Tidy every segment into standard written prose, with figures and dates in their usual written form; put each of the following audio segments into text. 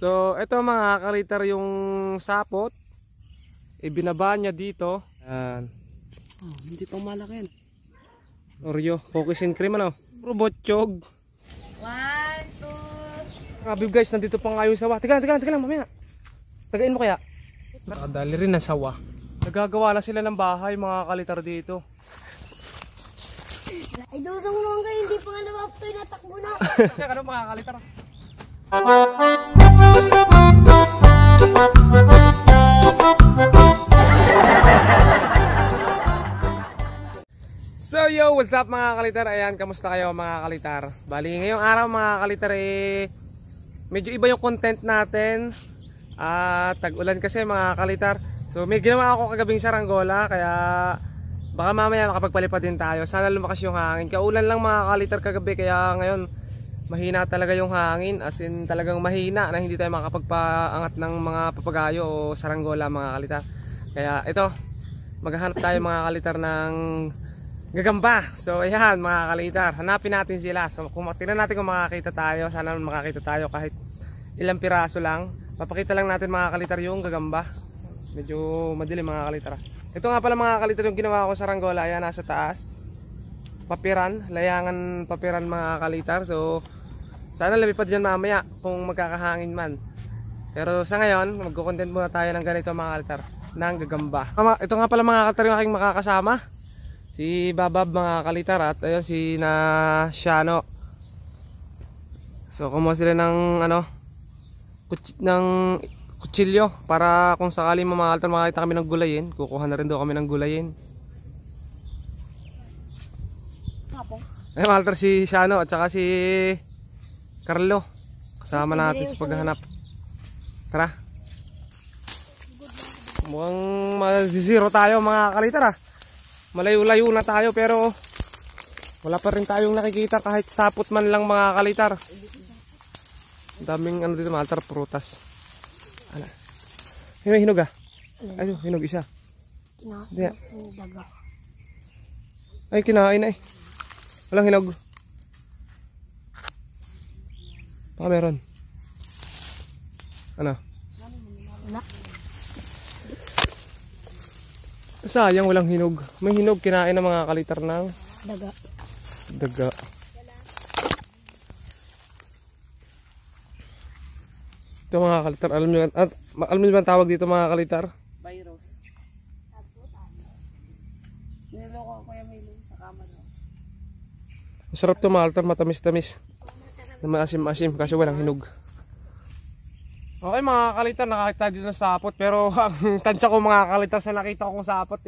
So ito mga kalitar yung sapot. Ibinaba niya dito. Yan. Oh, hindi pang malaki yan. Oreo, cookies and cream ano? Robotchog. 1, 2. Grabe guys, nandito pa nga yung sawa. Tiga lang mamaya. Tagain mo kaya? Nakadali rin ang sawa. Nagagawa na sila ng bahay mga kalitar dito. Ay, dusong mo hanggang hindi pa nga nawapoy, natakbo na. Siya ka mga kalitar. So yo, what's up mga kalitar? Ayan, kamusta kayo mga kalitar? Bali ngayong araw mga kalitar medyo iba yung content natin. Tag-ulan kasi mga kalitar. So may ginawa ako kagabing saranggola, kaya baka mamaya makapagpalipad din tayo. Sana lumakas yung hangin. Kaulan lang mga kalitar kagabi, kaya ngayon mahina talaga yung hangin. As in talagang mahina na hindi tayo makapagpaangat ng mga papagayo o saranggola mga kalitar. Kaya ito, maghahanap tayo mga kalitar ng gagamba. So ayan mga kalitar, hanapin natin sila. So tingnan natin kung makakita tayo. Sana makakita tayo kahit ilang piraso lang. Papakita lang natin mga kalitar yung gagamba. Medyo madilim mga kalitar. Ito nga pala mga kalitar yung ginawa ko sa saranggola. Ayan, nasa taas. Papiran, layangan papiran mga kalitar. So sana lumipad dyan mamaya kung magkakahangin man. Pero sa ngayon, magko-content muna tayo ng ganito mga kalitar, ng gagamba. Ito nga pala mga kalitar yung aking makakasama. Si Babab mga kalitar at ayun si Shano. So kumuha sila ng kutsilyo para kung sakali mga kalitar makakita kami ng gulayin. Kukuha na rin daw kami ng gulayin. Ay mga kalitar, si Shano at saka si Carlo. Kasama natin sa paghahanap. Tara. Mukhang mazizero tayo mga kalitar . Malayo-layo na tayo pero wala pa rin tayong nakikita kahit sapot man lang mga kalitar. Daming dito mga kalitar, prutas. Ano? May hinog Ayun, hinog isa. Kinain. Ay, kinain Walang hinog. Baka meron. Ano? Sayang walang hinog. May hinog, kinain ng mga kalitar ng daga. Ito mga kalitar, alam niyo ba tawag dito mga kalitar? Virus. Niloko ko yung milo sa kama no. Masarap to mga kalitar, matamis-tamis. Maasim-asim kasi walang hinog. Okay mga kalitar, nakakita dito ng sapot, pero ang tansya ko mga kalitar sa nakita ko kong sapot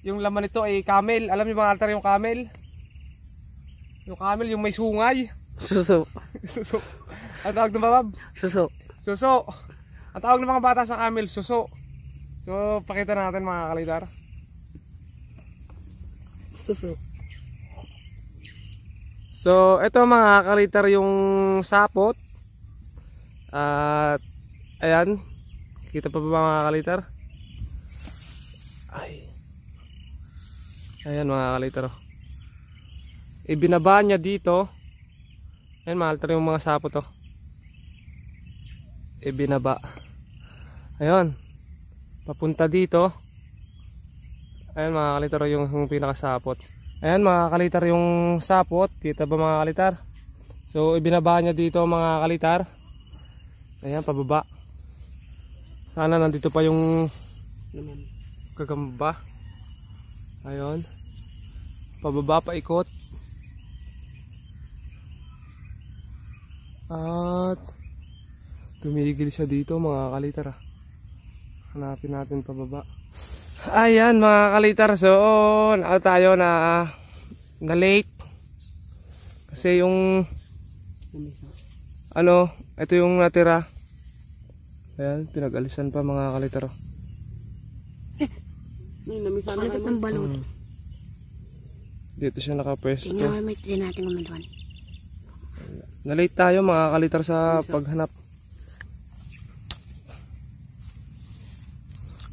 yung laman nito ay camel. Alam niyo mga kalitar yung camel? Yung camel, yung may sungay. Suso. Suso. Ang tawag ng babab? Suso. Suso. Ang tawag ng mga bata sa camel, suso. So pakita natin mga kalitar. Suso. So ito mga kalitar yung sapot. At ayan, kita pa ba mga kalitar? Ayan mga kalitar. Ibinaba niya dito. Ayan mga kalitar yung mga sapot Ibinaba. Ayan, papunta dito. Ayan mga kalitar yung pinakasapot. Ayan mga kalitar yung sapot. Kita ba mga kalitar? So ibinaba niya dito mga kalitar. Ayan, pababa. Sana nandito pa yung gagamba. Ayun. Pababa, paikot. At tumigil siya dito mga kalitar. Hanapin natin pababa. Ayan mga kalitar. So, tayo na late. Kasi yung ito yung natira. Ayan, pinag-alisan pa mga kalitar. May namisan na ng balot. Dito siya nakapwesto. Tingnan mo natin kumaduan. Na-late tayo mga kalitar sa paghanap.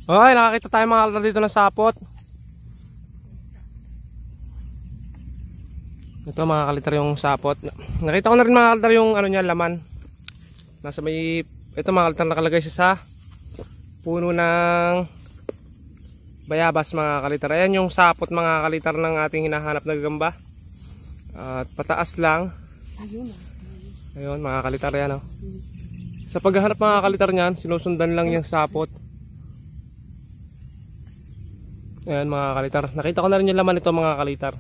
Okay, nakakita tayo mga kalitar dito ng sapot. Ito mga kalitar yung sapot. Nakita ko na rin mga kalitar yung laman. Nasa may ito mga kalitar, nakalagay siya sa puno ng bayabas mga kalitar. Ayan yung sapot mga kalitar ng ating hinahanap na gagamba. At pataas lang. Ayun mga kalitar, yan oh. Sa paghahanap mga kalitar niyan, sinusundan lang yung sapot. Ayan mga kalitar. Nakita ko na rin yung laman nito mga kalitar.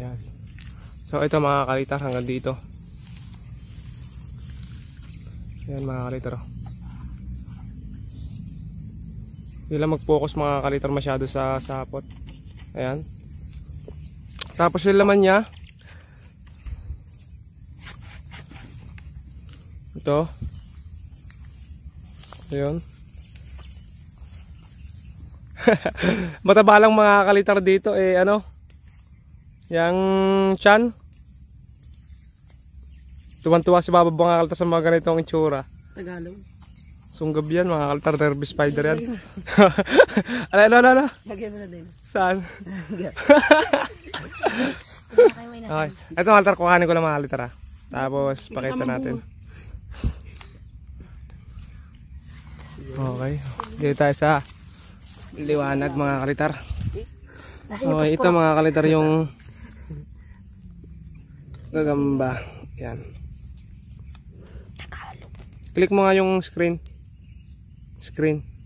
Ayan. So ito mga kalitar, hanggang dito. Ayan mga kalitar. Hindi lang mag-focus mga kalitar masyado sa sapot. Ayan. Tapos yung laman niya, ito. Ayun. Mataba lang mga kalitar dito eh ano? Yang tiyan. Tuwan-tuwa si Baba mga kalitar sa mga ganitong itsura. Tagalog. Sunggab yan mga kalitar, derby spider yan. Ano? Lagyan mo na din. Saan? Okay. Ito mga kalitar, kuhanin ko lang mga kalitar ha. Tapos pakita natin. Okay. Dito tayo sa liwanag mga kalitar. Okay, ito mga kalitar yung gagamba. Yan. Click mo nga yung screen.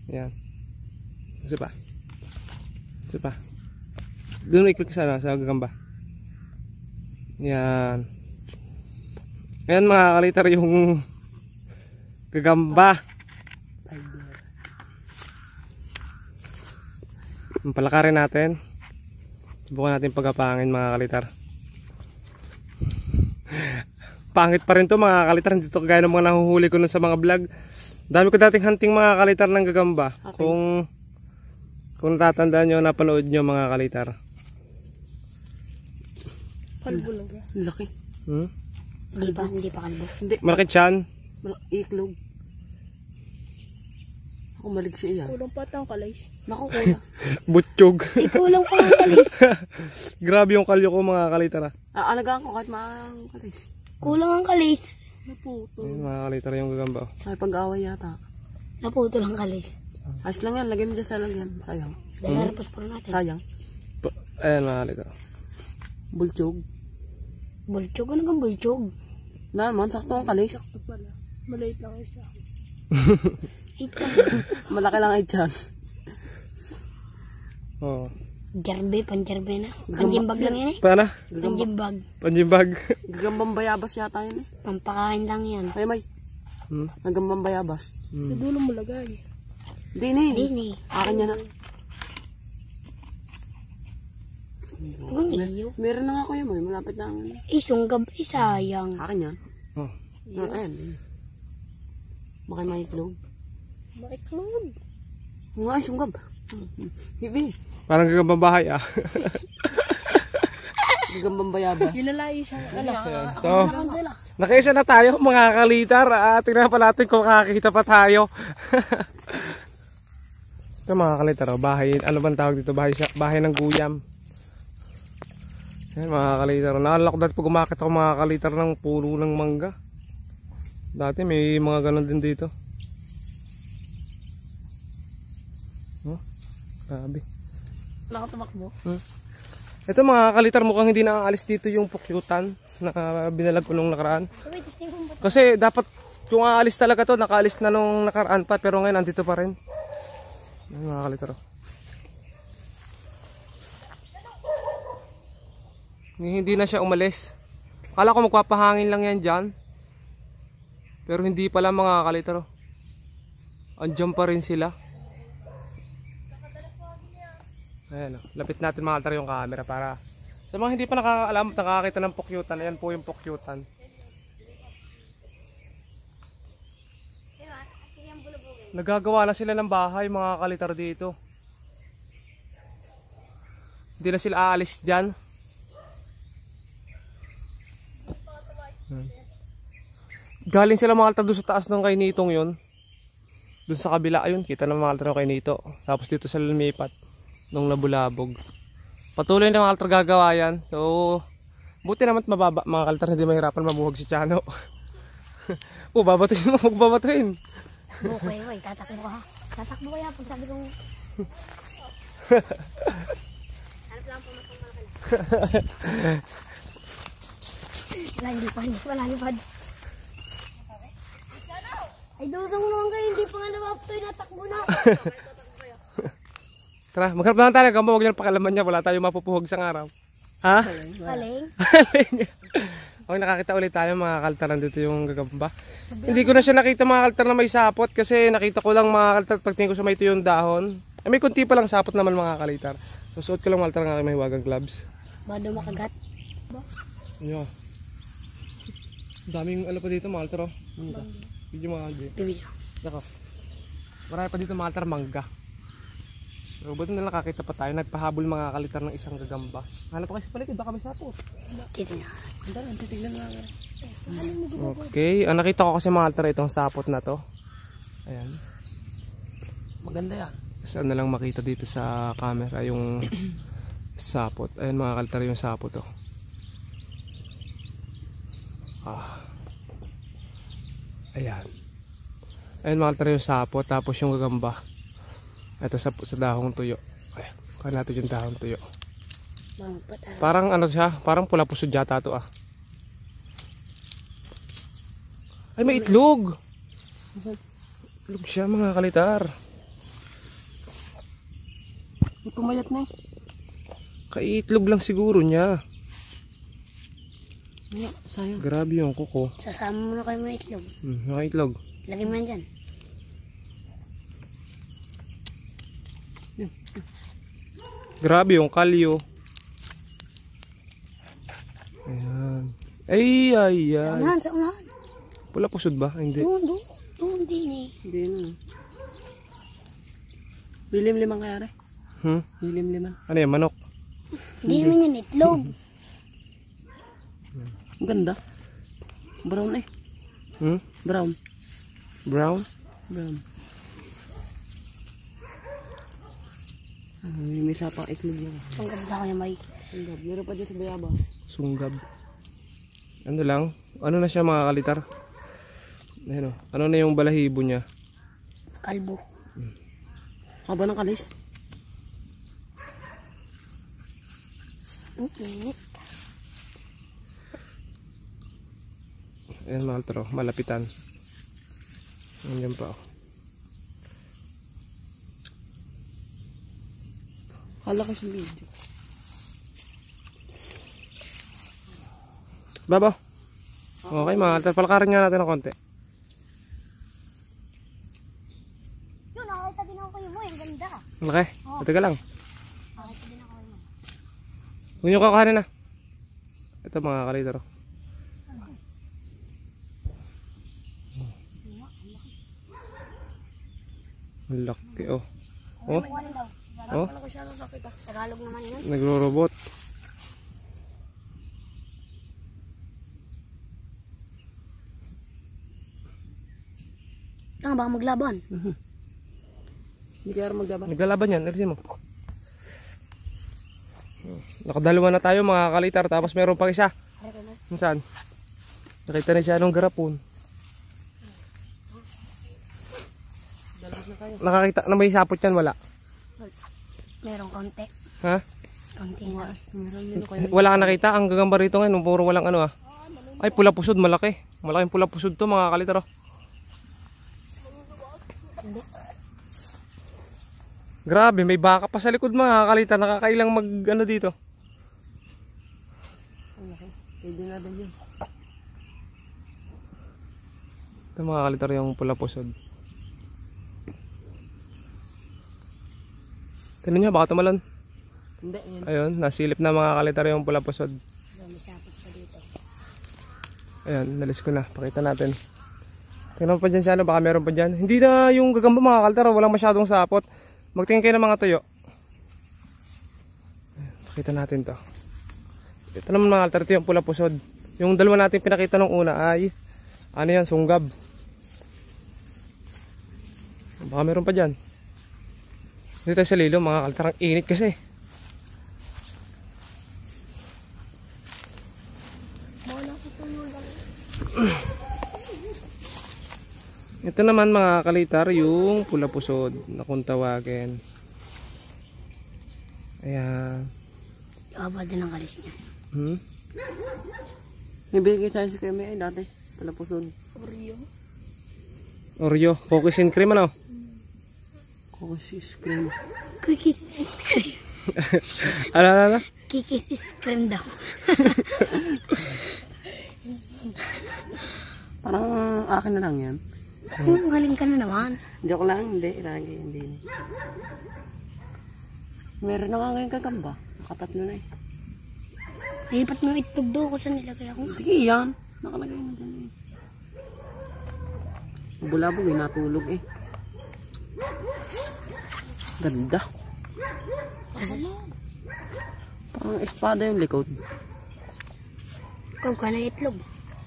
Yan. Isa pa. Doon i-click sana sa gagamba. Yan. Ayan mga kalitar yung gagamba. Palakarin natin. Subukan natin pagkapangin mga kalitar. Pangit pa rin to mga kalitar. Hindi to kagaya ng mga nahuhuli ko nun sa mga vlog. Dami ko dating hunting mga kalitar ng gagamba. Okay. Kung natatandaan nyo, napanood nyo mga kalitar. Kalbo lang yan. Laki. Hindi pa kalbo. Hindi. Malaki tiyan. Iklog. Ako malig siya yan. Kulang pa tang kalis. Naku, kulang. Butchog. Kulang pa ang kalis. Grabe yung kalyo ko mga kalitar. Aalagaan ko kahit maang kalis. Kulang ang kalis. Naputo. Ayun mga kalitar yung gagamba. Ay pag-away yata. Naputo lang kalis. Ayos lang yan. Lagyan mo dyan sa lagyan. Sayang. Dahil harapos pa natin. Sayang. Ayan mga kalitar. Bulchog. Bulchog? Ano kang bulchog? Naman, sakto ang kalis. Sakto pala. Maliit lang isa. Malaki lang ay dyan. Oo. Panjarbe na. Panjimbag lang yan eh. Paano? Panjimbag. Panjimbag. Gagambang bayabas yata yun eh. Pampakain lang yan. Ay may. Gagambang bayabas. Sa dulo mo lagay. Hindi eh. Akin yan na. Gumiyo. Meron na nga ako yun mo. Malapit na ang Isunggab. Sayang. akin yan. Oh. Ayan. Baka may iklog. Makiklod. Nga ay sunggab. Hibi. Parang gagambang bahay ah. Gagambang bayabas. Yunalay siya. Ayan. So, nakaisa na tayo mga kalitar. Tingnan pa natin kung makakita pa tayo. Ito mga kalitar, bahay, ano bang tawag dito? Bahay ng guyam. Ayan mga kalitar. Naalala ko dati pag umakit ako mga kalitar ng puno ng mangga. Dati may mga ganon din dito. Oh, grabe. Wala ka tumakbo. Ito mga kalitar, mukhang hindi naaalis dito yung pukyutan na binalag ko nung nakaraan. Kasi dapat kung aalis talaga to, nakaalis na nung nakaraan pa, pero ngayon andito pa rin. Ayan mga kalitar. Hindi na siya umalis. Akala ko magpapahangin lang yan dyan. Pero hindi pala mga kalitar. Andyan pa rin sila. Ayan, lapit natin mga kalitar yung camera para sa mga hindi pa nakakaalam, nakakakita ng pukyutan. Ayan po yung pukyutan. Nagagawa na sila ng bahay mga kalitar dito. Hindi na sila aalis dyan. Galing sila mga kalitar doon sa taas ng kainitong yun. Doon sa kabila, ayun, kita ng mga kalitar yung kainito. Tapos dito sila lumipat nung nabulabog. Patuloy na mga kalitar gagawa yan. So, buti naman mababa mga kalitar, hindi mahirapan mabuhog si Chano. Babatuhin mo, huwag babatuhin. Okay, wait, tatakbo ka ha. Tatakbo kaya pag sabi kong... Hanap lang po matang malaki. Wala, hindi pa, lalipad. Ay, dusang naman kayo, hindi pa nga napapatoy, natakbo na. Tara, maghanap na lang tayo. Huwag niyo pakalaman niya. Wala tayong mapupuhog sa araw. Ha? Aling? Okay, nakakita ulit tayo mga kaltar. Nandito yung gagamba. Hindi ko na siya nakita mga kaltar na may sapot. Kasi nakita ko lang mga kaltar pagtingin ko sa may tuyong dahon. Ay, may kunti pa lang sapot naman mga kalitar. Susuot ko lang mga kaltar ng aking mahiwagang gloves. Bado makagat. Ano? Daming ano pa dito mga kaltar. Video mga kaltar. Video. Dako. Marami pa dito mga kaltar mangga. So, buti na nakakita pa tayo. Nagpahabol mga kalitar ng isang gagamba. Hanap pa kasi paligid. Baka may sapot. Titignan. Titignan mo lang. Okay. Ang nakita ko kasi mga kaltar itong sapot na to. Ayan. Maganda yan. Saan na lang makita dito sa camera yung sapot. Ayan mga kaltar yung sapot to. Ayan. Ayan mga kaltar yung sapot. Tapos yung gagamba. Ito sa dahong tuyo. Ayan. Kuha natin yung dahong tuyo. Parang ano siya. Parang pula pusod yata to ah. Ay may itlog. Itlog siya mga kalitar. May pumayat na eh. Kaitlog lang siguro niya. Sayang. Grabe yung kuko. Sasama mo na kayo mga itlog. Nakaitlog. Lagay mo yan dyan. Grabe yung kalyo. Ayan. Ay. Sa unahan, sa unahan. Pula pusod ba? Ay, hindi. Doon din eh. Hindi na. Lilim-liman kaya rin. Lilim-liman. Ano yan? Manok? Hindi naman yan itlog. Ang ganda. Brown eh. Brown. Brown? Brown. May sapang itlog yan. Ang ganda ko yung may. Sunggab. Meron pa dyan sa bayabas. Sunggab. Ano lang? Ano na siya mga kalitar? Ano? Ano na yung balahibo niya? Kalbo. Haba ng kalis. Ang init. Ayan mga kalitar. Malapitan. Ayan pa. Kala ko sa video. Babo. Okay mga kalitar. Palakarin nga natin ng konti. Yun, nakakita din ako kayo mo. Ang ganda. Malaki. Teka lang. Nakakita din ako kayo mo. Huwag nyo kakahanin na. Ito mga kalitar. Ang laki oh. Oh. Oh. Wala ko siya nakakita. Tagalog naman yun. Nagro-robot. Baka maglaban. Hindi kaya rin maglaban. Naglalaban yan. Alisin mo. Nakadalawa na tayo mga kalitar. Tapos meron pang isa. Saan? Nakita na siya nung garapon. Nakakita na may sapot yan. Wala. Merong konti. Ha? Konti na. Wala ka nakita. Ang gagamba rito ngayon. Puro walang ano ah. Ay pula pusod. Malaki. Malaking pula pusod to mga kalitar oh. Grabe, may baka pa sa likod mga kalitar. Nakakailang mag ano dito. Pwede na din yun. Ito mga kalitar yung pula pusod. Tignan nyo, baka tumalon. Hindi, yan. Ayun, nasilip na mga kalitar yung pula pusod. May sapot pa dito. Ayun, nalis ko na. Pakita natin. Tingnan pa dyan siya, ano, baka meron pa dyan. Hindi na yung gagamba mga kalitar, walang masyadong sapot. Magtingin kayo ng mga tuyo. Pakita natin to. Ito naman mga kalitar, ito yung pula pusod. Yung dalawa natin pinakita nung una ay, ano yan, sunggab. Baka meron pa dyan. Dito tayo sa lilo mga kalitar, ang init kasi. Ito naman mga kalitar, yung pula pusod na kung tawagin. Ayan. Haba din ang kalis niya. Hmm? Nabigay sa ice cream eh, dati. Palapuson. Oreo, cookies and cream ano? Cookies ice cream. Cookies is cream. Ano? Kikis is cream daw. Parang akin na lang yan. Galing ka na naman. Joke lang, hindi. Hindi. Meron na nga ngayon kagamba. Nakatatlo na eh. Lipat mo yung itlog doon kung saan nilagay ako. Hindi yan. Nakalagay na dyan eh. Bulabog eh, natulog eh. Ganda. Parang espada yung likod. Kung ka na itlog.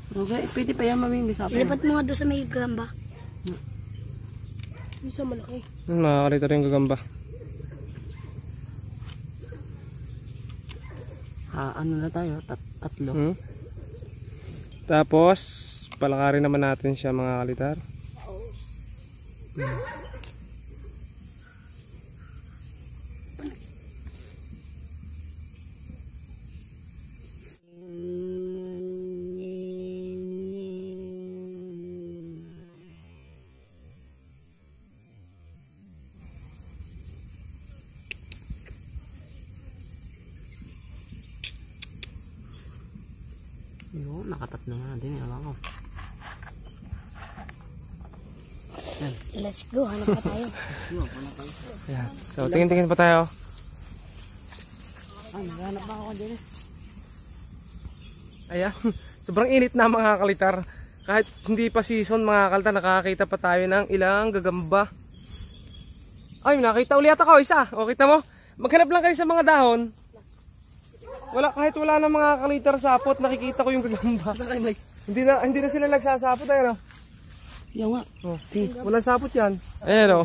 Okay, pwede pa yan mamimis sa akin. Ilipat mo nga doon sa may gamba. Isa malaki. Mga kalitar yung gagamba. Ano na tayo? Tatlo. Hmm? Tapos, palakarin naman natin siya mga kalitar. Yun, nakatatlo na din. Alam ko. Let's go, hanap pa tayo. Ayan. So, tingin-tingin pa tayo. Ay, naghanap pa ako dyan eh. Ayan. Sobrang init na mga kalitar. Kahit hindi pa season mga kalitar, nakakita pa tayo ng ilang gagamba. Ay, nakita ulit ako isa. O, kita mo? Maghanap lang kayo sa mga dahon. Kahit wala na mga kalitar sapot, nakikita ko yung gagamba. Hindi na sila nagsasapot, ayun o. Yung nga. Oh, walang sapot yan. Ayan o.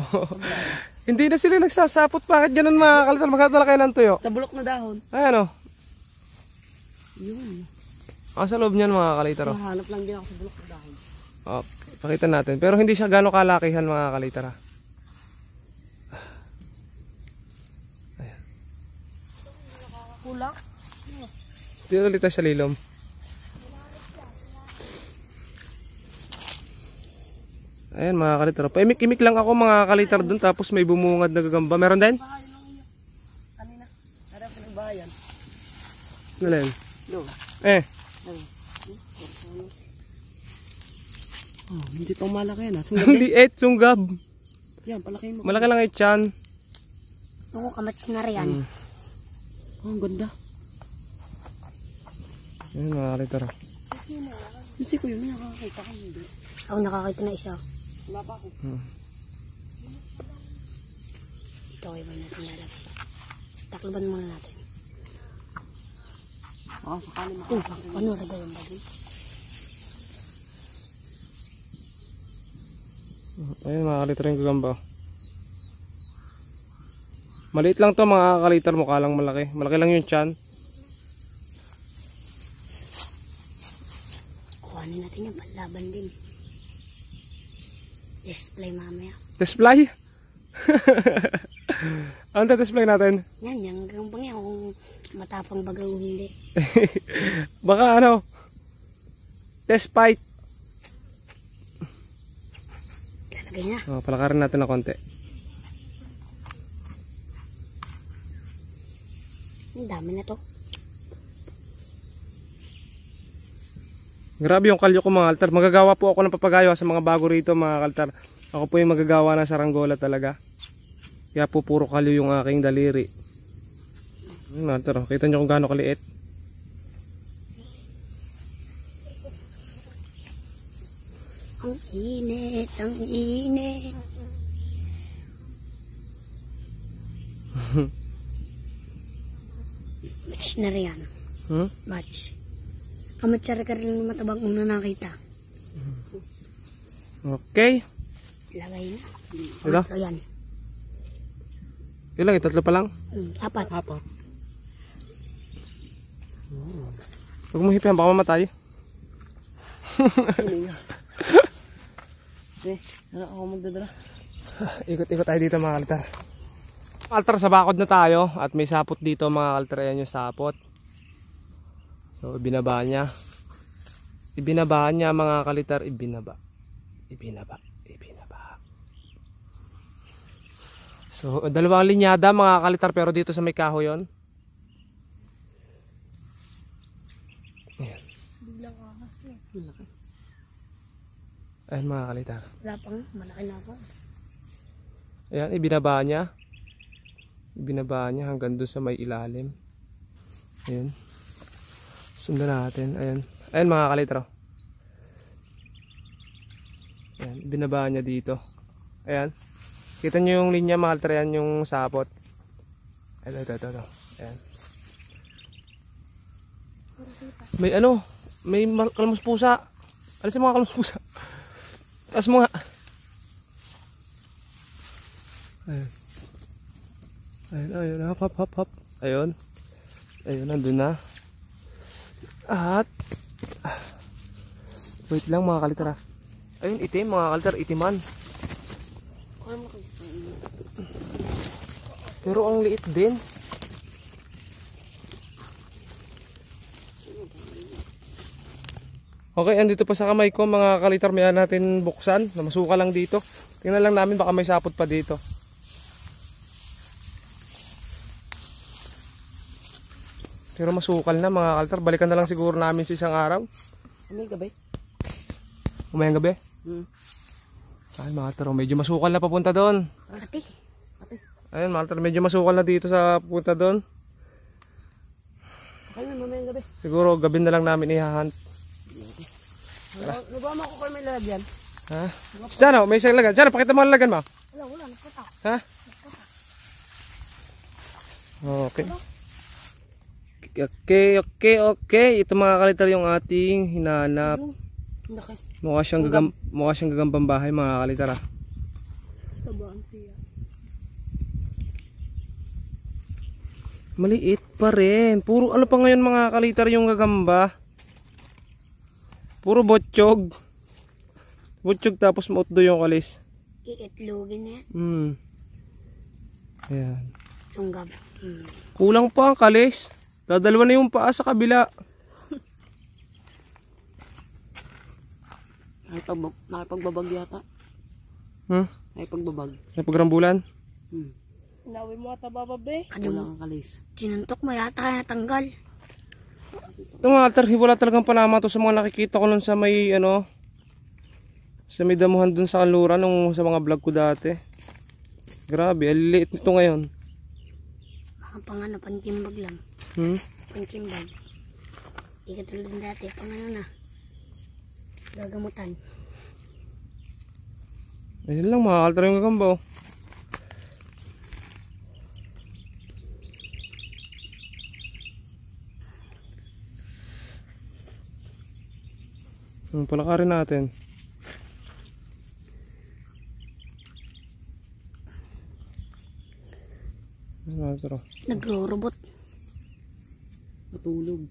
Hindi na sila nagsasapot. Bakit ganun mga kalitar? Maghanap na lang kayo ng tuyo. Sa bulok na dahon. Ayan o. Yun. Sa loob niyan mga kalitar o. Hanap lang din ako sa bulok na dahon. Okay, pakita natin. Pero hindi siya gano'ng kalakihan mga kalitar ha. Kulak? Dito ulit tayo sa lilom. Ayan mga kalitar. Paimik-imik lang ako mga kalitar dun. Tapos may bumungad na gagamba. Meron din? Kanina. Harap ng bayan. Nalin? Doon. Oh, hindi pa malaki yan ha. Sunggab Ang din. liit, sunggab. Yan, palakihin mo. Malaki lang yung tiyan. Ako, kamats na riyan. Oh, ang ganda. Ayan mga kalitar. Kasi ko yun, may nakakita ko hindi. Ako nakakita na isa. Wala pa ako. Ito ay may natin lalagay. Takloban muna natin. Sakali Ano lagay yung bagay? Ayan mga kalitar yung gagamba. Maliit lang to mga kalitar. Mukha lang malaki. Malaki lang yung tiyan. Kuhanin natin yung panlaban din. Display mamaya. Display? Ano display natin? Yan, yung gambang yan. Kung matapang baga o hindi. Baka ano? Test fight. Lalagay na. Oh, palakarin natin ng konti. Ang dami na to. Grabe yung kalyo ko mga kaltar. Magagawa po ako ng papagayo sa mga bago rito mga kaltar. Ako po yung magagawa ng saranggola talaga. Kaya po puro kalyo yung aking daliri. Mga kaltar, kita nyo kung gaano kaliit. Ang init, ang init. Match na riyan. Match. Kamatsara ka rin matabang una nakita. Okay. Lagay na. Ito? Ito yan. Ilang, itatlo pa lang. Apat. Huwag mo hipihan, baka mamatay. Ano ako magdadala? Ikot-ikot tayo dito mga kalitar. Altar, sa bakod na tayo at may sapot dito mga kalitar. Ayan yung sapot. So ibinaba niya. Ibinaba niya mga kalitar. Ibinaba. So dalawang linyada mga kalitar pero dito sa may kahoy yun. Ayan. Biglang ahas eh. Ayan mga kalitar. Wala pang malaki na ako. Ayan, ibinaba niya. Ibinaba niya hanggang doon sa may ilalim. Ayan. Sundan natin. Ayan. Ayan mga kalitro. Ayan, ibinaba niya dito. Ayan. Kita niyo yung linya mga kalitro. Ayan yung sapot. Ito. Ayan. May ano? May kalmus pusa. Alis mga kalmus pusa. Taas mo nga. Ayun. Ayun, hop. Ayun, nandun na. At wait lang mga kalitara. Ayun, itim mga kalitar, itiman. Pero ang liit din. Okay, andito pa sa kamay ko mga kalitar, maya natin buksan. Namasuka lang dito. Tingnan lang namin baka may sapot pa dito. Pero masukal na mga kalitar. Balikan na lang siguro namin sa isang araw. May gabi? Umayang gabi? Ay mga kalitar, medyo masukal na papunta doon. Ate. Ayun mga kalitar, medyo masukal na dito sa papunta doon. Okay na, mamayang gabi. Siguro gabi na lang namin ihahunt. Nagawa mo ako kayo may lalagyan. Ha? Diyan may isang lagan. Diyan, pakita mo ang lagan mo. Wala, nagpata. Ha? Okay. Okay. Ito mga kalitar yung ating hinanap. Laki. Mukha siyang gagambang bahay mga kalitar. Tabaan siya. Maliit pa rin. Puro ano pa ngayon mga kalitar yung gagamba. Puro botsyog. Botsyog tapos mautdo yung kalis. Iitlogin na yan. Ayan. Sunggab. Kulang pa ang kalis. Dadalawa na yung paa sa kabila. Nakipagbabag yata. Nakipagbabag. May pagrambulan. Inawi mo ata bababe. Ano? Kulang ang kalis. Sinuntok mo yata kaya natanggal. Ito mga altar, wala talagang panama to sa mga nakikita ko nun sa may ano, sa may damuhan dun sa kanluran nung sa mga vlog ko dati. Grabe, aliliit nito ngayon. Baka pang pantimbag lang. Pantimbag. Di ka tulad ng dati. Pang na. Gagamutan. Ayun lang mga altar yung gagamba oh. Palakarin natin. Nagro-robot. Matulog.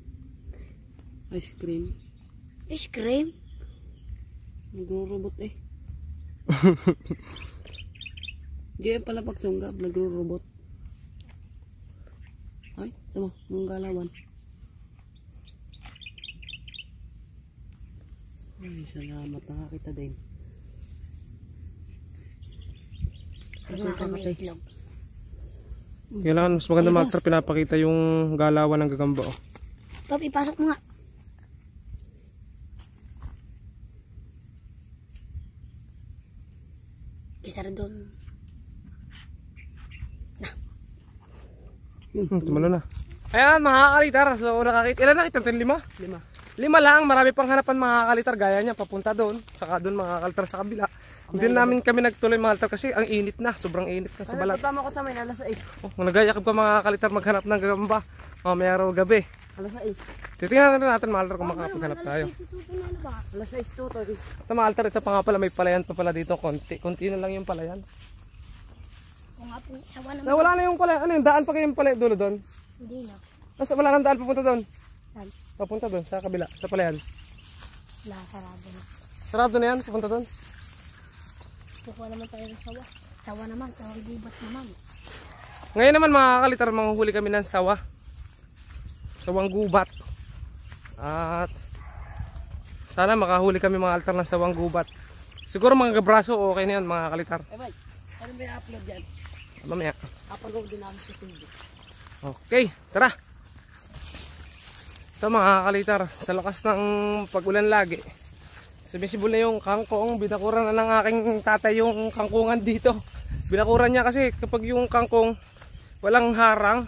Ice cream. Ice cream? Nagro-robot eh. Diyan pala pagsunggab. Nagro-robot. Ay, tama. Ang galawan. Ay, salamat. Nakakita din. Kasi may itlog. Kailangan mas maganda mga altar, pinapakita yung galawan ng gagamba oh. Pap, ipasok mo nga. Isara doon. Tumalo na. Ayan mga kalitar, so nakakita. Ilan nakita? 5? 5 lang, marami pang hanapan mga kalitar. Gaya niya, papunta doon. Saka doon mga kalitar sa kabila. Hindi namin kami nagtuloy mga kalitar kasi ang init na. Sobrang init na sa balat. Tama ko sa may alas 6. Oh, nagayakap pa mga kalitar maghanap ng gagamba. May araw gabi. Alas 6. Titingnan natin mga kalitar kung makapaghanap tayo. Alas 6 to. Ito mga kalitar, ito pa nga pala, may palayan pa pala dito. Konti na lang yung palayan. Kung nga po, sawa naman. Nawala na yung palayan. Ano yung daan pa kayo yung palayan dulo doon? Hindi na. Wala nang daan papunta doon. Saan? Papunta doon sa kabila, sa palayan. Wala, sarado na. Sarado na yan, papunta doon. Kukuha naman tayo ng sawa. Sawa naman, sawang gubat naman. Ngayon naman mga kalitar, manghuli kami ng sawa. Sawang gubat. At sana makahuli kami mga altar ng sawang gubat. Siguro mga gabraso okay na yan mga kalitar. Eh, boy, ano ba yung upload dyan? Mamaya. Upload din namin sa Facebook. Okay, tara. Ito mga kalitar, sa lakas ng pag-ulan lagi. Sumisibol na yung kangkong. Binakuran na ng aking tatay yung kangkungan dito. Binakuran niya kasi kapag yung kangkong walang harang,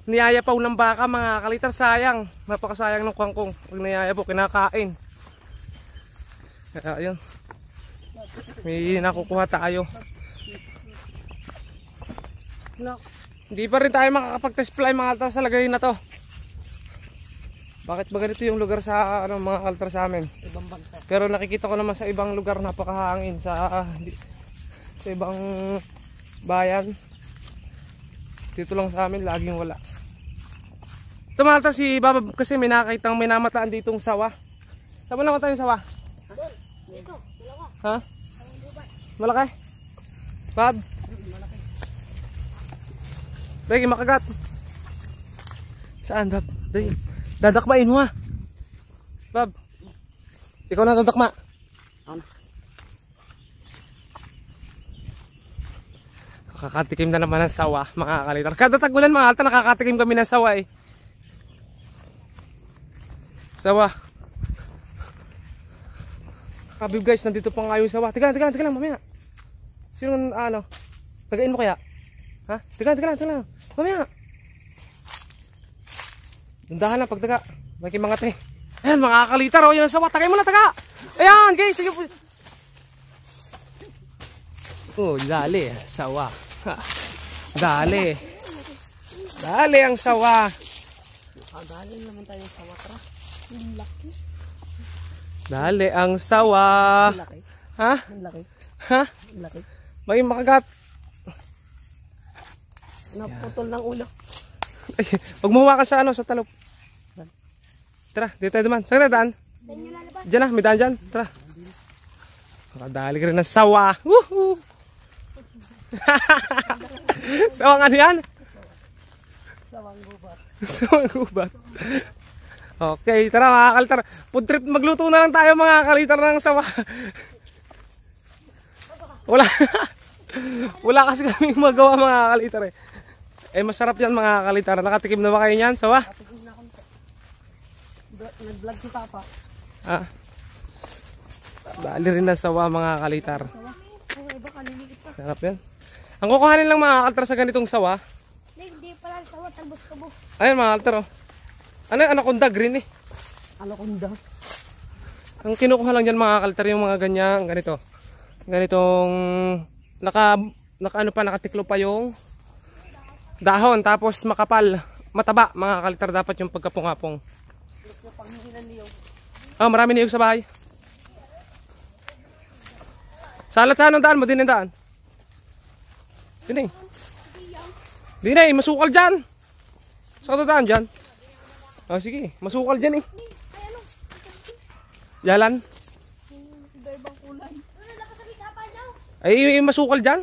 niyayapaw ng baka mga kalitar, sayang. Napakasayang ng kangkong. Pag niyayapaw, kinakain. Kaya yun, may nakukuha tayo. Hindi pa rin tayo makakapag-test fly mga altar sa lagay na to. Bakit ba ganito yung lugar sa mga altar sa amin? Ibang bansa. Pero nakikita ko naman sa ibang lugar napakahangin sa ibang bayan. Dito lang sa amin laging wala. Ito mga altar, si Baba kasi may nakakitang may namataan ditong sawa. Saan mo namatay yung sawa? Dito, dalawa. Ha? Malaki? Bab? Bagi makagat. Saan Bab? Dadakmain mo ha. Bab. Ikaw na dadakma. Ano? Nakakatikim na naman ng sawa mga kalitar. Kada tagulan mga alta nakakatikim kami ng sawa eh. Sawa. Kabib guys, nandito pa nga yung sawa. Tiga lang mamaya. Sino ano? Tagain mo kaya? Ha? Tiga lang. Mamaya. Dandahan lang pagtaga. Baki mga te. Ayan mga kalitar, oh yun ang sawa. Tagay mo na taga. Ayan guys, sige po. Oh, dali sawa. Ha. Dali ang sawa. Dali naman tayo sa watra. Ang laki. Dali ang sawa. Ang laki. Ha? Ang laki. Ha? Ang laki. May makagat. Naputol ng ulo. Ay, huwag mo hawakan sa sa talop. Tara, dito tayo duman. Saan tayo daan? Diyan na, may daan dyan. Tara. Nakadali ka rin ng sawa. Woohoo! Sawang ano yan? Sawang gubat. Sawang gubat. Okay, tara mga kalitar. Food trip, magluto na lang tayo mga kalitar ng sawa. Wala. Wala kasi kaming magawa mga kalitar eh. Eh masarap yan mga kalitar. Nakatikim na ba kayo niyan, sawa? Nag-vlog si Papa. Ah. Dali rin na sawa mga kalitar. Sarap yan. Ang kukuhanin lang mga kalitar sa ganitong sawa. Hindi pala sawa, talbos-kabo. Ayan mga kalitar oh. Ano yung anaconda green eh. Anaconda. Ang kinukuha lang dyan mga kalitar yung mga ganyan, ganito. Ganitong nakatiklo pa yung dahon tapos makapal, mataba mga kalitar dapat yung pagkapungapong. Oh, marami niyog sa bahay. Salat sa anong daan mo din ang daan? Dinay. Dinay, masukal dyan. Saan ka daan dyan? Oh, sige, masukal dyan eh. Jalan. Ay, masukal dyan.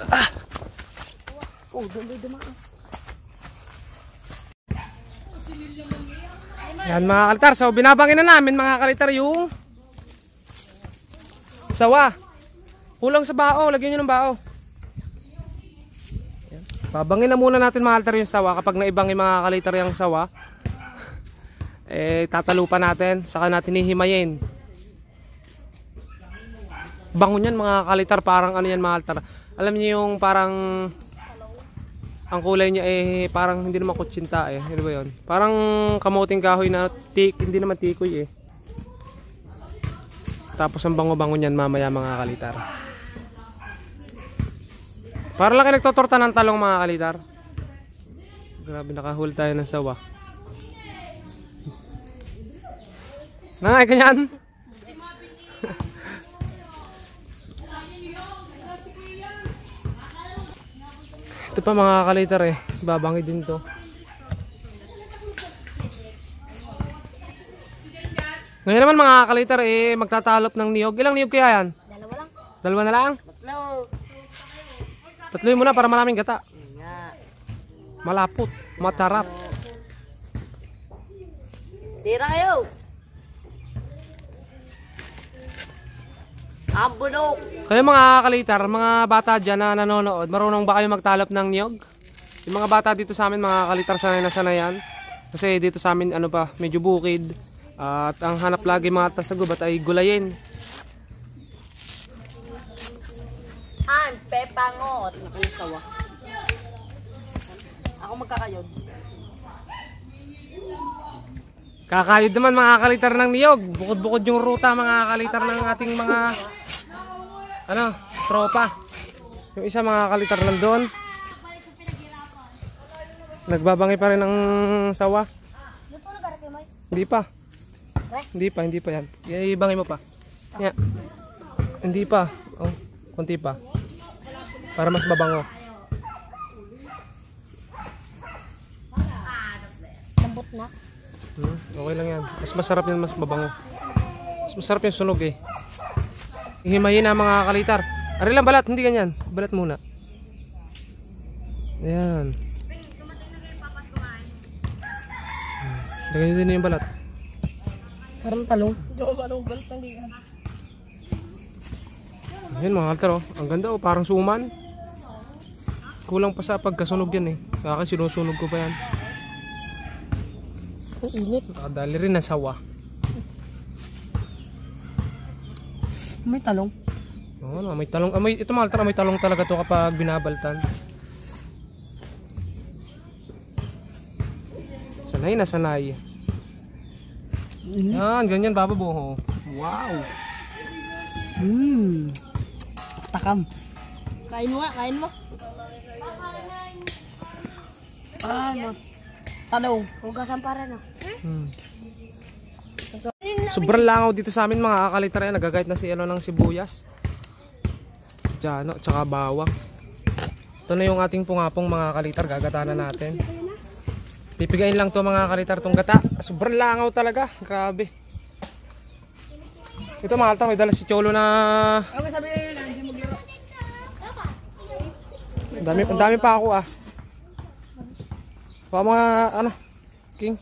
Ah. Oh, doon dumaan. Yan mga kalitar, so binabangin na namin mga kalitar yung sawa. Kulang sa bao, lagyan nyo ng bao. Yan. Babangin na muna natin mga kalitar yung sawa. Kapag naibangin mga kalitar yung sawa, eh tatalupan natin, saka natin hihimayin. Bango yan mga kalitar, parang ano yan mga kalitar. Alam niyo yung parang ang kulay niya eh parang hindi naman kutsinta eh. Ano ba yun? Parang kamuting kahoy na hindi naman tikoy eh. Tapos ang bango-bango niyan mamaya mga kalitar. Para lang kayo nagtotorta ng talong mga kalitar. Grabe, nakahul tayo ng sawa. Nangay kanyan. Ito pa mga kalitar eh. Babangi din to. Ngayon naman mga kalitar, magtatalop ng niyog. Ilang niyog kaya yan? Dalawa lang. Dalawa na lang? Tatlo. Tatloy mo na para maraming gata. Nga. Malapot, matarap. Tira kayo. Ang bunok. Kayo mga kalitar, mga bata dyan na nanonood, marunong ba kayo magtalop ng niyog? Yung mga bata dito sa amin, mga kalitar, sanay na sanay yan. Kasi dito sa amin, ano pa, medyo bukid. At ang hanap lagi mga tasagubat ay gulayin. Ang pepangot. Nakalisawa. Ako magkakayod. Kakayod naman mga kalitar ng niyog. Bukod-bukod yung ruta mga kalitar ng ating mga tropa. Yung isa mga kalitar nandun. Nagbabangi pa rin ng sawa. Hindi pa. Hindi pa yan. Ibangin mo pa. Yeah. Hindi pa. Oh, konti pa. Para mas babango. Lambot na. Okay lang yan. Mas masarap yan, mas babango. Mas masarap yung sunog eh. Himayin na mga kalitar. Ari lang balat, hindi ganyan. Balat muna. Ayan. Lagay nyo din yung balat. Parang talong. Ayan mga kalitar oh. Ang ganda oh, parang suman. Kulang pa sa pagkasunog yan eh. Sa akin sinusunog ko pa yan. Ang init. Nakadali rin ng sawa. May talong. Oo, no, may talong. Ito mga kalitar, may talong talaga to kapag binabaltan. Sanay na sanay. Yan, ganyan bababuho. Wow. Takam. Kain mo nga, kain mo. Talong. Hugasan para na. Sobrang langaw dito sa amin mga kakalitar yan. Nagagayat na si ng sibuyas. Diyan, tsaka bawang. Ito na yung ating pungapong mga kalitar. Gagatanan natin. Pipigain lang to mga kalitar tong gata. Sobrang langaw talaga. Grabe. Ito mga kalitar, may dala si Cholo na... Ang dami pa ako ah. Mga King.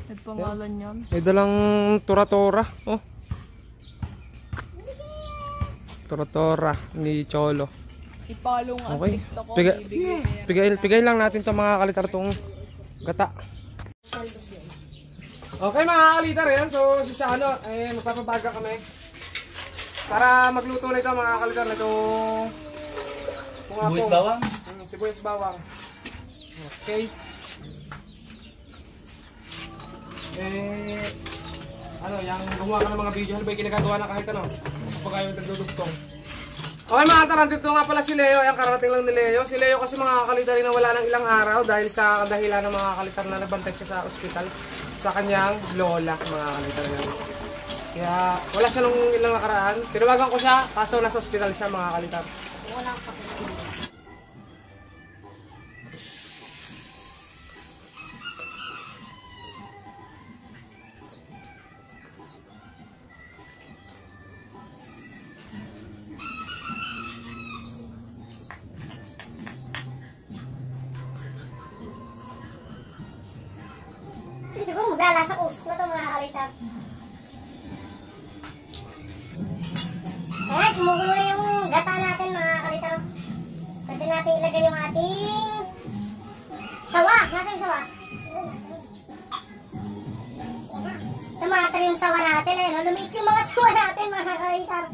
May pangalan yan. May dalang tora-tora. Oh. Tora-tora ni Cholo. Si Palong Okay. Pigay lang natin to mga kalitar tong gata. Okay mga kalitar yan. So si Shano, magpapabaga kami. Para magluto na ito mga kalitar na itong sibuyas bawang. Sibuyas bawang. Okay. Yung gumawa ka ng mga video, ano ba yung ginagawa na kahit ano? Kapag ayaw nagdudugtong. Okay mga kalitar, nandito nga pala si Leo. Ayan, karating lang ni Leo. Si Leo kasi mga kalitar na wala ng ilang araw dahil sa dahilan ng mga kalitar na nabantay siya sa ospital sa kanyang lola, mga kalitar na. Kaya wala siya nung ilang nakaraan. Tinawagan ko siya, kaso nasa ospital siya mga kalitar. Wala pa. Siguro maglalasa usok na ito mga kalitar. Ayan, kumukulo na yung gata natin mga kalitar. Pwede natin ilagay yung ating sawa. Nasa yung sawa? Tumatry yung sawa natin. No? Lumit yung mga sawa natin mga kalitar.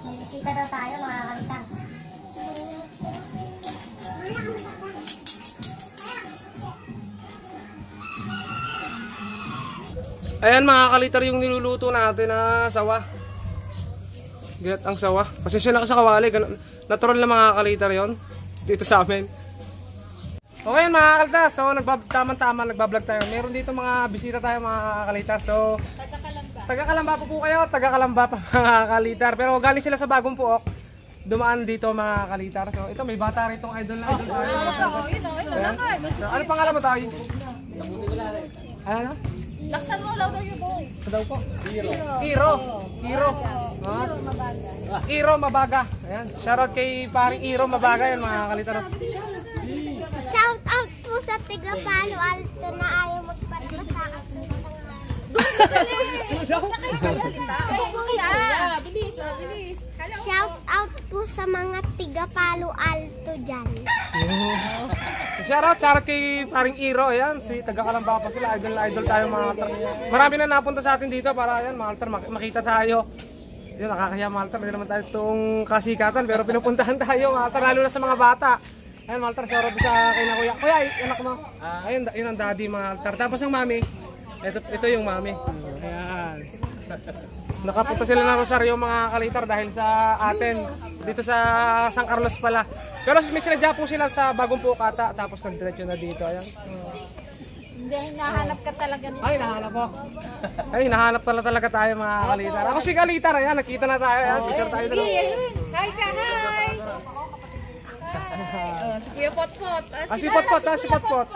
May bisita daw tayo mga kalitar. Ayan mga kalitar yung niluluto natin na sawa. Get ang sawa. Pasensya na ka sa kawali. Natural na mga kalitar yon dito sa amin. Okay mga kalitar. So tama-tama nagbablog tayo. Meron dito mga bisita tayo mga kalitar. So taga-Kalamba po kayo. Taga-Kalamba pa mga kalitar. Pero galing sila sa Bagong Puok. dumaan dito mga kalitar. So ito may bata rito idol na idol tayo. Ayan. So, ano pangalan mo tayo? Ano? Laksan mo, louder your voice. Ano daw po? Iro. Iro Mabaga. Ayan. Shoutout kay paring Iro Mabaga yan mga kalitar. Shout out po sa tiga Palo Alto na ayaw magpatakas. Bilis, bilis. Shout out po sa mga tiga Palo Alto dyan. Shoutout kay paring Iro. Ayan. Si taga Kalamba pa sila. Idol na idol tayo mga altar. Marami na napunta sa atin dito para ayan mga altar makita tayo. Yun, nakakaya mga altar. Hindi naman tayo itong kasikatan pero pinupuntahan tayo mga altar. Lalo na sa mga bata. Ayan mga altar. Shoutout sa kay na kuya. Kuya, anak mo. Ayun, yun ang daddy mga altar. Tapos yung mami. Ito yung mami. Ayan. Nakapunta sila ng Rosario mga kalitar dahil sa atin. Dito sa San Carlos pala. Pero may sinadya po sila sa Bagong Pukata. Tapos nagdiretso na dito. Ayan. Hindi, hinahanap ka talaga nito. Ay, nahanap po. Ay, nahanap talaga tayo mga kalitar. Ako si Kalitar. Ayan, nakita na tayo. Ayan, picture tayo dalawa. Hi ka, hi! Si Kuya Potpot. Si Potpot, si Potpot.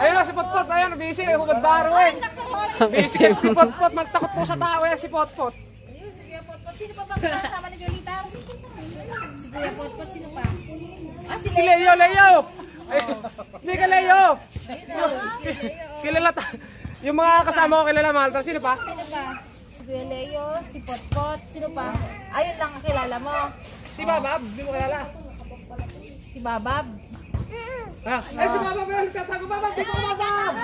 Ayun na si Potpot. Ayan, busy. Hubad baro eh. Busy kasi si Potpot. Magtakot po sa tao eh, si Potpot. Ayun, si Kuya Potpot. Sino pa bang kasama ni Kuya Si Kuya Potpot, sino pa? Si Leo. Ay, hindi ka Leo. Kilala ta. Yung mga kasama ko kilala mga altar. Sino pa? Sino pa? Si Kuya Leo, si Potpot, sino pa? Ayun lang ang kilala mo. Si Babab. Hindi mo kilala. Si Babab. Ay, si Babab yun. Tatago Babab. Di ko Babab.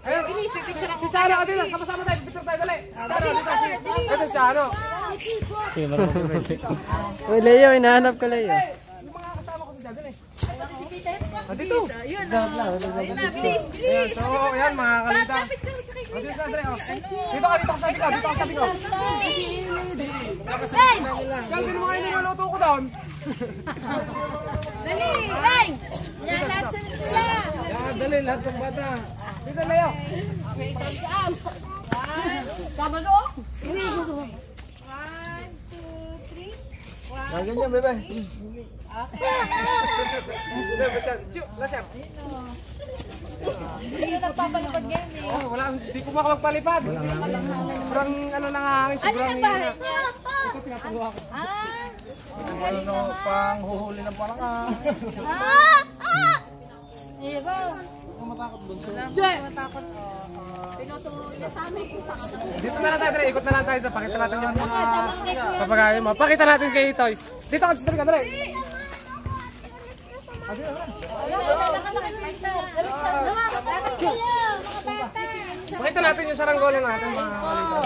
Ayun, Bilis, may picture ako. si Chano. Dito, sama-sama tayo. Picture tayo. Dali. Ito si Chano. Uy, Leo, hinahanap ko Leo. Yung mga kasama ko si Chano eh. Dito. Ayun na, bilis, bilis. Ayan, so, ayan mga kalita. Dito ka, Andre. Dito ka sa sabi ko. Dito ka sa sabi ko. Galvin mo kayo niluluto ko doon. Dali! Bang! Yan, lahat sila. Yan, dali. Lahat ng bata. Dito, Leo. Sama do? 1, 2, 3. Ganyan niya, bebe. Lasem. Hindi na nagpapalipad game eh. Oh, wala, hindi ko makapagpalipad. Sobrang ano nang hangin, sobrang Ano na bahay hina. niya? Ito pinapagawa ko. Ano, pang huhuli ng palaka. Iyo ba? Matakot doon. Matakot. Tinuturo niya sa amin kung saan. Dito na lang tayo, Dre. Ikot na lang tayo. Pakita natin yung mga papagayon mo. Pakita natin kay Itoy. Dito ka, Dre. Dre. Pakita natin yung saranggola natin mga kalita.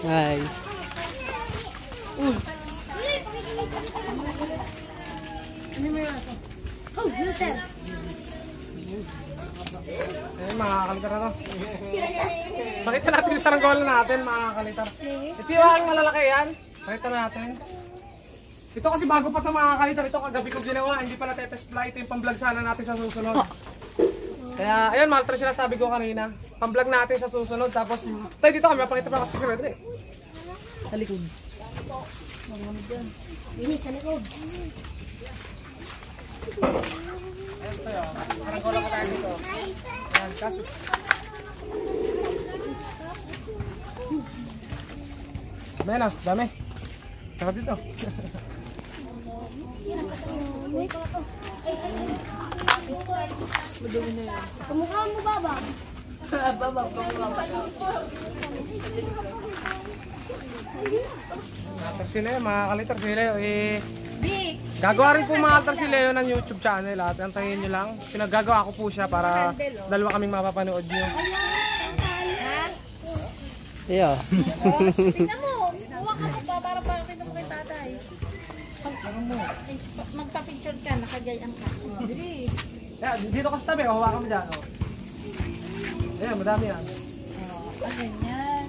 Hi. Oh, no sir. Ayun mga kalitar na to. Pakita natin yung saranggola natin mga kalitar. Ito yung malalaki yan. Pakita natin. Ito kasi bago pa ito mga kalitar. Ito kagabi ko ginawa. Hindi pa natetest fly. Ito yung pang-vlog sana natin sa susunod. Kaya ayun, maltra sinasabi ko kanina. Pang-vlog natin sa susunod. Tapos tayo dito kami. Mapakita pa kasi si Redre. Sa likod. Binis, sa likod. Ayun tayo. Saranggola ko tayo dito. Ayan, kaso. Dami na, dami. Saka dito. Kamukha mo, Baba. Altar si Leo, mga kalitar si Leo. B! Gagawa rin po mga altar si Leo ng YouTube channel. At antayin nyo lang. Pinagagawa ko po siya para dalawa kaming mapapanood nyo. Leo. Tingnan mo! Huwa ka mo ba para pakita mo kay tatay? Magpa-picture ka, nakagayang ka. Bilis! Yeah, dito ka sa tabi, hawakan mo dyan. Ayan, madami yan. Ano yan?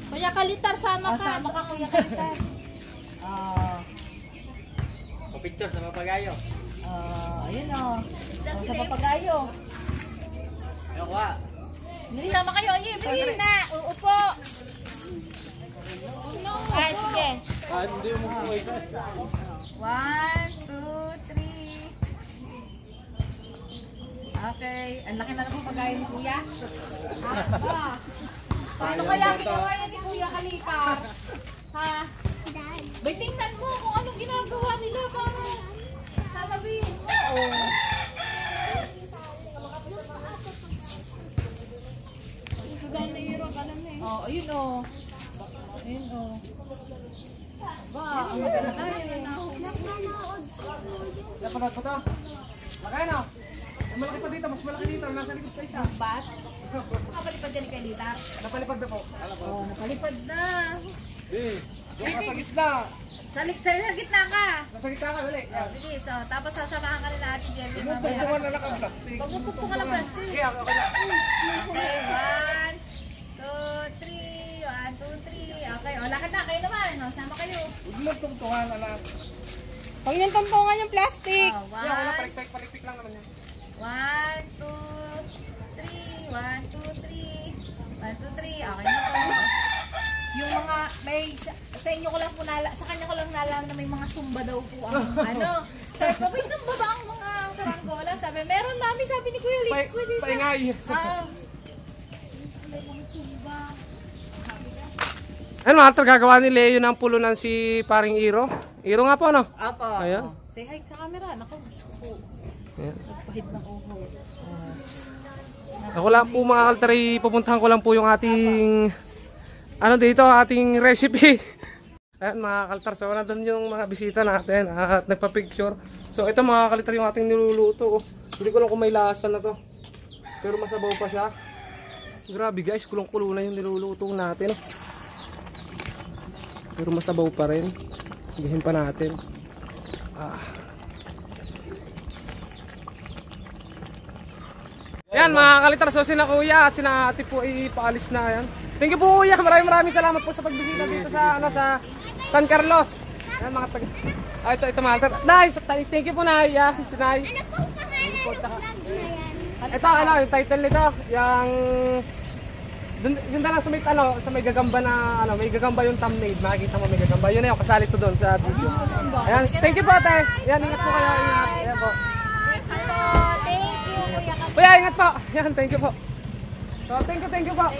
Kuya Kalitar, sama ka. Sama ka, Kuya Kalitar. Picture sa papagayo. Ayun o. Sa papagayo. Ako ah. Hindi, sama kayo. Ayun, bigyan na. Uupo. Ay, sige. 1, 2, 3. Okay. Ang laki na naman pagkain ni Kuya. Ah, paano kaya ginawa yan ni Kuya Kalika? Ha? Bay, tingnan mo kung anong ginagawa nila para sasabihin. Oo. Oh, ayun oh. Ayun oh. Ba, ang maganda eh. Napanood ko to. Lagay na. Mas malaki pa dito, mas malaki dito. Nasa likod pa isa. Bat? Nakapalipad dyan kay Lita. Napalipad na po. Oh, napalipad na. Yung nasa gitna. Sa gitna ka. Nasa gitna ka, dali. Oh, sige, so, tapos sasamahan ka nila Ate Jelly. Tungtungan na lang ang plastic. Pagpupukto ka ng plastic. Okay, okay na. Okay, 1, 2, 3. 1, 2, 3. Okay, o, lakad na. Kayo naman. O, sama kayo. Huwag mo tungtungan, anak. Huwag niyong tungtungan yung plastic. Oh, Yeah, wala, palikpik lang naman yan. 1, 2, 3. 1, 2, 3. 1, 2, 3. Okay na po. Yung mga, may, sa inyo ko lang po sa kanya ko lang nalaman na may mga sumba daw po ang ano. Sabi ko, may sumba ba ang mga saranggola? Sabi, meron mami, sabi ni Kuya Lick. Paingay. May mga sumba. Ano mga tal, gagawa ni Leo ng pulunan si paring Iro. Iro nga po, no? Apo. Ayan. Say hi sa camera. Naku, gusto ko. Ayan. Nagpahid ng uho. Ako lang po mga kaltari, pupuntahan ko lang po yung ating ano dito, ating recipe. Ayan mga kaltar, so nandun yung mga bisita natin at nagpa-picture. So ito mga kaltar yung ating niluluto. Hindi ko lang kung may lasa na to. Pero masabaw pa siya. Grabe guys, kulong-kulo na yung niluluto natin. Pero masabaw pa rin. Sigahin pa natin. Yan mga kalitar, so sina kuya at sina ate po ay paalis na. Yan. Thank you po kuya, maraming salamat po sa pagbisita dito sa sa San Carlos. Yan mga taga. Ito mga kalitar. Nice, thank you po na. Yan, sinay. Ito ano, yung title nito, yung yun na lang sa may sa may gagamba na may gagamba yung thumbnail. Makikita mo may gagamba. Yun na yung kasali to doon sa video. Ayan, thank you po ate. Yan, ingat po kayo, ingat. Ayan po. Kuya, ingat po. Yan, thank you po. So, thank you po. Thank you po, Apo.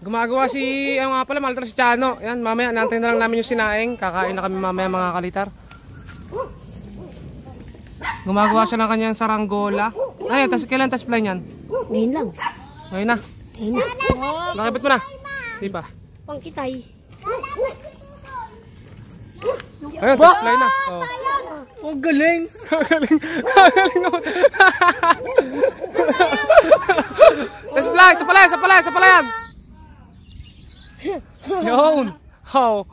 Gumagawa si, nga pala, maltar si Chano. Yan, mamaya, natin na lang namin yung sinaing. Kakain na kami mamaya mga kalitar. Gumagawa siya ng kanyang saranggola. Ay, kailan tas plan yan? Ngayon lang. Ngayon na. Ngayon na. Nakibot mo na? Di pa. Pangkitay. Ayun, display na. Oh. Oh, galing! Galing naman. Display, sa palayan. Yun. Oh.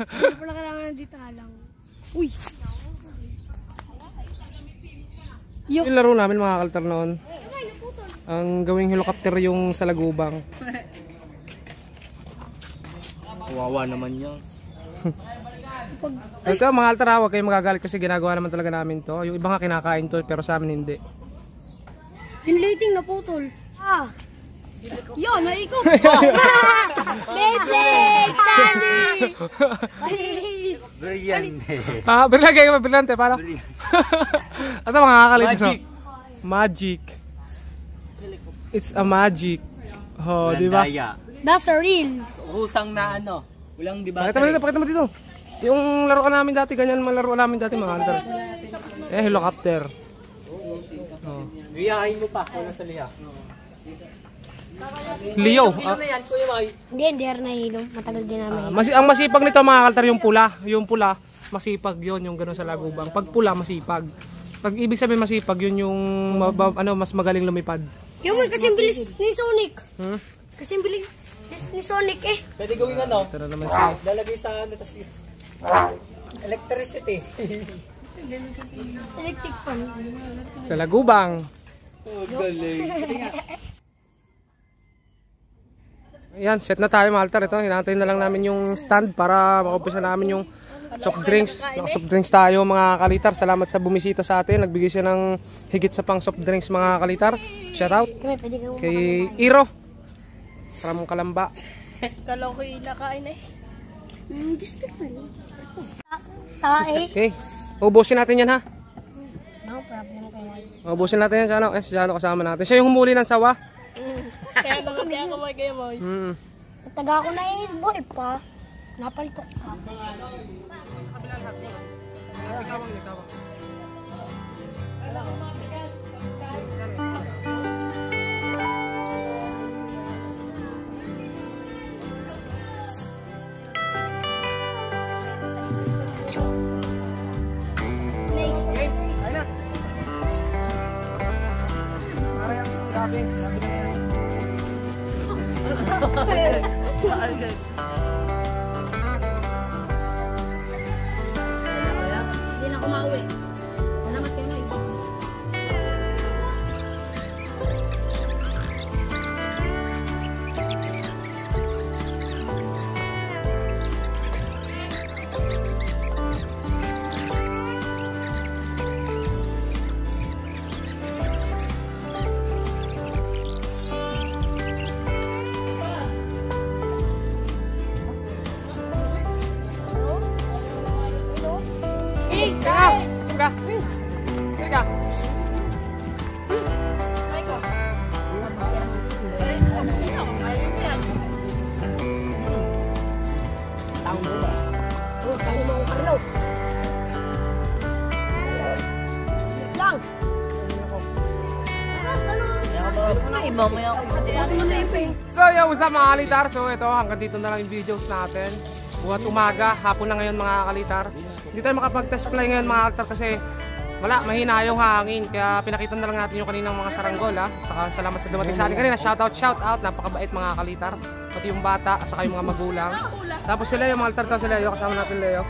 Hindi pala kailangan ng ditalang. Uy! Yung laro namin mga kaltar noon. Ang gawing helicopter yung sa lagubang. Kawawa naman yan. Ito mga altar, huwag kayong magagalit kasi ginagawa naman talaga namin to. Yung iba nga kinakain to pero sa amin hindi. Yung lighting na putol. Yun, naikot. Basic! Tani! Brillante. Brillante, para. Ito mga kakalit. Magic. It's a magic. Oh, di ba? That's a real. Husang na ano. Walang di ba? Pakita mo dito. Yung laruan namin dati, ganyan malaruan namin dati mga kaltar. Helicopter. Oh. Riyahin mo pa kung nasa liya. Leo. Hilo na yan, Kuya May. Hindi na hilo. Matagal din namin. Ang masipag nito mga kaltar yung pula. Yung pula, masipag yon yung gano'n sa lagubang. Pag pula, masipag. Pag ibig sabihin masipag, yun yung mas magaling lumipad. Yung may kasing bilis ni Sonic. Kasing bilis ni Sonic eh. Pwede gawin ano? Tara naman siya. Lalagay sa ano, tas electricity. Electric pan. Sa lagubang. Oh, galing. Ayan, set na tayo mga altar. Ito, hinantay na lang namin yung stand para makumpisa namin yung soft drinks. Naka-soft drinks tayo mga kalitar. Salamat sa bumisita sa atin. Nagbigay siya ng higit sa pang soft drinks mga kalitar. Shout out kay Iro from Kalamba. Kala ko yung nakain eh. Gusto pa rin. Okay, ubusin natin yan ha. No problem kayo. Ubusin natin yan sa ano. Si Jano kasama natin. Siya yung humuli ng sawa. Kaya naman kaya kamay kayo mo. Taga ko na eh, boy pa. Napalitok pa. Hindi na kumauwi. Salamat kayo, Noy. So yo, what's up mga kalitar? So ito, hanggang dito na lang yung videos natin. Buhat umaga, hapon na ngayon mga kalitar. Hindi tayo makapag-test fly ngayon mga kalitar kasi wala, mahina yung hangin. Kaya pinakita na lang natin yung kaninang mga saranggol ha. Saka salamat sa dumating sa atin kanina. Shout out, napakabait mga kalitar. Pati yung bata, saka yung mga magulang. Tapos si Leo, mga kalitar, si Leo, kasama natin Leo.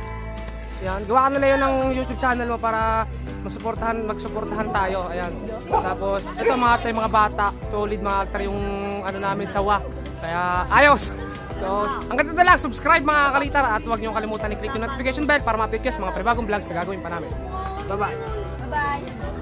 Yan, gawa ka na Leo ng YouTube channel mo para magsuportahan tayo. Ayan. Tapos ito mga bata, solid mga kalitar yung ano namin sawa. Kaya ayos. So, hanggang dito lang, subscribe mga kalitar at huwag niyo kalimutan i-click yung notification bell para ma-update kayo sa mga panibagong vlogs na gagawin pa namin. Bye-bye. Bye-bye.